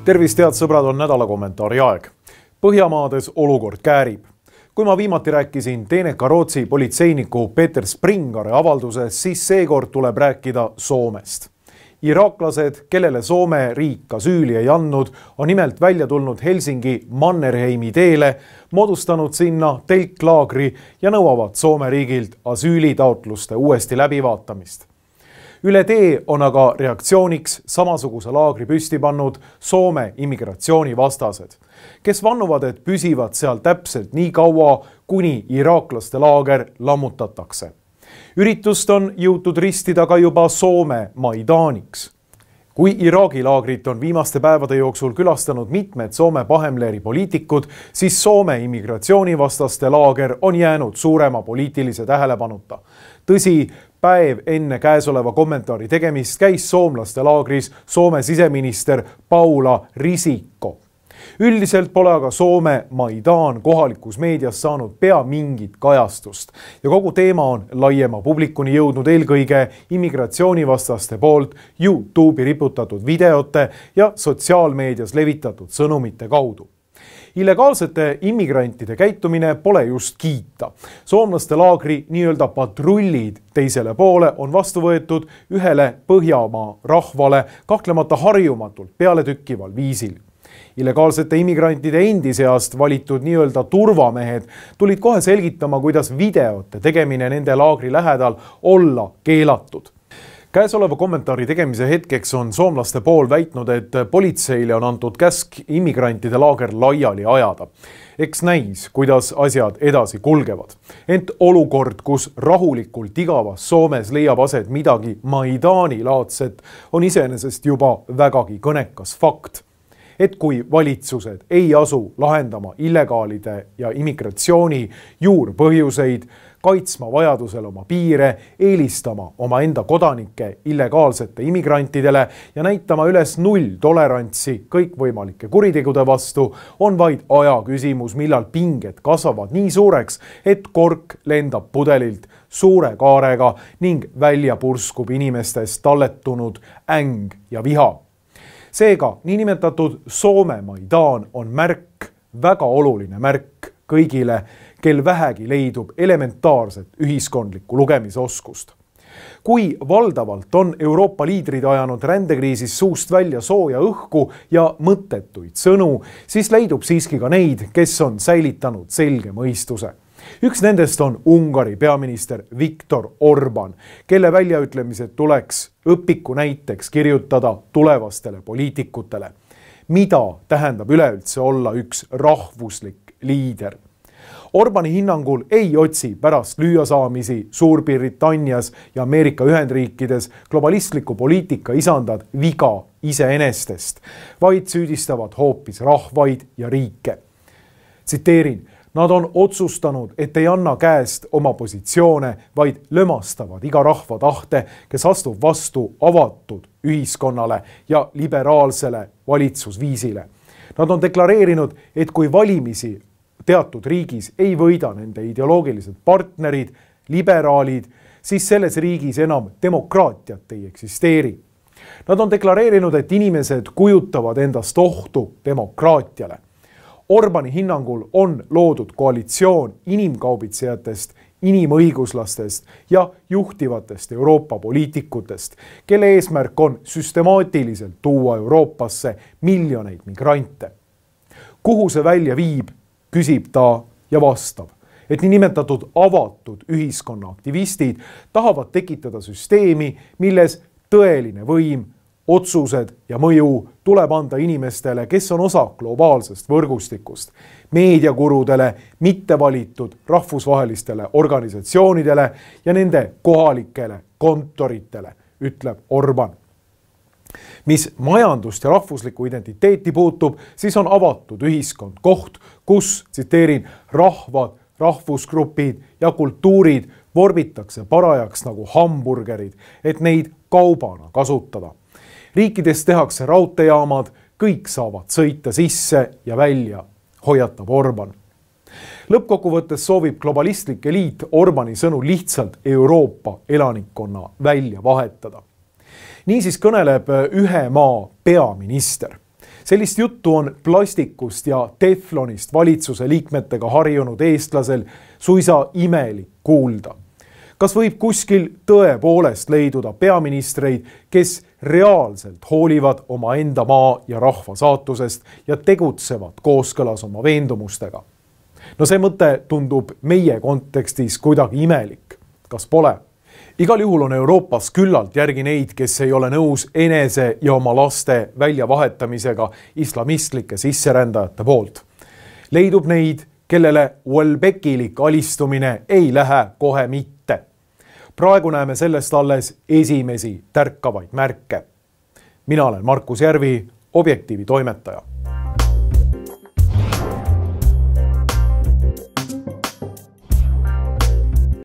Tervist, head sõbrad, on nädala kommentaari aeg. Põhjamaades olukord käärib. Kui ma viimati rääkisin teeneka Rootsi politseiniku Peter Springare avaldusest, siis seekord tuleb rääkida Soomest. Iraaklased, kellele Soome riik asüüli ei andnud, on nimelt välja tulnud Helsingi Mannerheimi teele, moodustanud sinna telklaagri ja nõuavad Soome riigilt asüülitaotluste uuesti läbivaatamist. Üle tee on aga reaktsiooniks samasuguse laagri püsti pannud Soome immigratsioonivastased, kes vannuvad, et püsivad seal täpselt nii kaua, kuni iraaklaste laager lammutatakse. Üritust on jõutud ristida ka juba Soome Maidaniks. Kui Iraagi laagrit on viimaste päevade jooksul külastanud mitmed Soome Pahemleeri poliitikud, siis Soome immigratsioonivastaste laager on jäänud suurema poliitilise tähelepanuta. Tõsi, päev enne käesoleva kommentaari tegemist käis soomlaste laagris Soome siseminister Paula Risikko. Üldiselt pole aga Soome Maidan kohalikus meedias saanud pea mingit kajastust ja kogu teema on laiema publikuni jõudnud eelkõige immigratsioonivastaste poolt YouTube'i riputatud videote ja sotsiaalmeedias levitatud sõnumite kaudu. Illegaalsete immigrantide käitumine pole just kiita. Soomlaste laagri nii-öelda patrullid teisele poole on vastu võetud ühele Põhjamaa rahvale kahtlemata harjumatult pealetükkival viisil. Illegaalsete immigrantide endi seast valitud nii-öelda turvamehed tulid kohe selgitama, kuidas videote tegemine nende laagri lähedal olla keelatud. Käesoleva kommentaari tegemise hetkeks on soomlaste pool väitnud, et politseile on antud käsk immigrantide laager laiali ajada. Eks näis, kuidas asjad edasi kulgevad. Ent olukord, kus rahulikult igavas Soomes leiab aset midagi Maidani-laadset, on iseenesest juba vägagi kõnekas fakt. Et kui valitsused ei asu lahendama illegaalide ja immigratsiooni juurpõhjuseid, kaitsma vajadusel oma piire, eelistama oma enda kodanikke illegaalsete immigrantidele ja näitama üles nulltolerantsi kõikvõimalike kuritegude vastu, on vaid aja küsimus, millal pinged kasvavad nii suureks, et kork lendab pudelilt suure kaarega ning välja purskub inimestest talletunud äng ja viha. Seega, niinimetatud Soome Maidan on märk, väga oluline märk kõigile, kel vähegi leidub elementaarset ühiskondlikku lugemisoskust. Kui valdavalt on Euroopa liidrid ajanud rändekriisis suust välja sooja õhku ja mõttetuid sõnu, siis leidub siiski ka neid, kes on säilitanud selge mõistuse. Üks nendest on Ungari peaminister Viktor Orban, kelle väljaütlemised tuleks õpiku näiteks kirjutada tulevastele poliitikutele. Mida tähendab üleüldse olla üks rahvuslik liider? Orbani hinnangul ei otsi pärast lüüasaamisi Suurbritannias ja Ameerika Ühendriikides globalistliku poliitika isandad viga iseenestest, vaid süüdistavad hoopis rahvaid ja riike. Tsiteerin, nad on otsustanud, et ei anna käest oma positsioone, vaid lömastavad iga rahva tahte, kes astub vastu avatud ühiskonnale ja liberaalsele valitsusviisile. Nad on deklareerinud, et kui valimisi teatud riigis ei võida nende ideoloogilised partnerid, liberaalid, siis selles riigis enam demokraatiat ei eksisteeri. Nad on deklareerinud, et inimesed kujutavad endast ohtu demokraatiale. Orbani hinnangul on loodud koalitsioon inimkaubitsejatest, inimõiguslastest ja juhtivatest Euroopa poliitikutest, kelle eesmärk on süstemaatiliselt tuua Euroopasse miljoneid migrante. Kuhu see välja viib, küsib ta ja vastab, et niinimetatud avatud ühiskonna aktivistid tahavad tekitada süsteemi, milles tõeline võim, otsused ja mõju tuleb anda inimestele, kes on osa globaalsest võrgustikust, meediakurudele, mittevalitud rahvusvahelistele organisatsioonidele ja nende kohalikele kontoritele, ütleb Orban. Mis majandust ja rahvuslikku identiteeti puutub, siis on avatud ühiskond koht, kus, tsiteerin, rahvad, rahvusgrupid ja kultuurid vorbitakse parajaks nagu hamburgerid, et neid kaubana kasutada. Riikides tehakse raudteejaamad, kõik saavad sõita sisse ja välja, hoiatab Orban. Lõppkokkuvõttes soovib globalistlik eliit Orbani sõnu lihtsalt Euroopa elanikkonna välja vahetada. Niisiis kõneleb ühe maa peaminister. Sellist juttu on plastikust ja teflonist valitsuse liikmetega harjunud eestlasel suisa imelik kuulda. Kas võib kuskil tõepoolest leiduda peaministreid, kes reaalselt hoolivad oma enda maa ja rahva saatusest ja tegutsevad kooskõlas oma veendumustega? No see mõte tundub meie kontekstis kuidagi imelik. Kas pole? Igal juhul on Euroopas küllalt järgi neid, kes ei ole nõus enese ja oma laste väljavahetamisega islamistlike sisserändajate poolt. Leidub neid, kellele Welbeckilik alistumine ei lähe kohe mitte. Praegu näeme sellest alles esimesi tärkavaid märke. Mina olen Markus Järvi, Objektiivi toimetaja.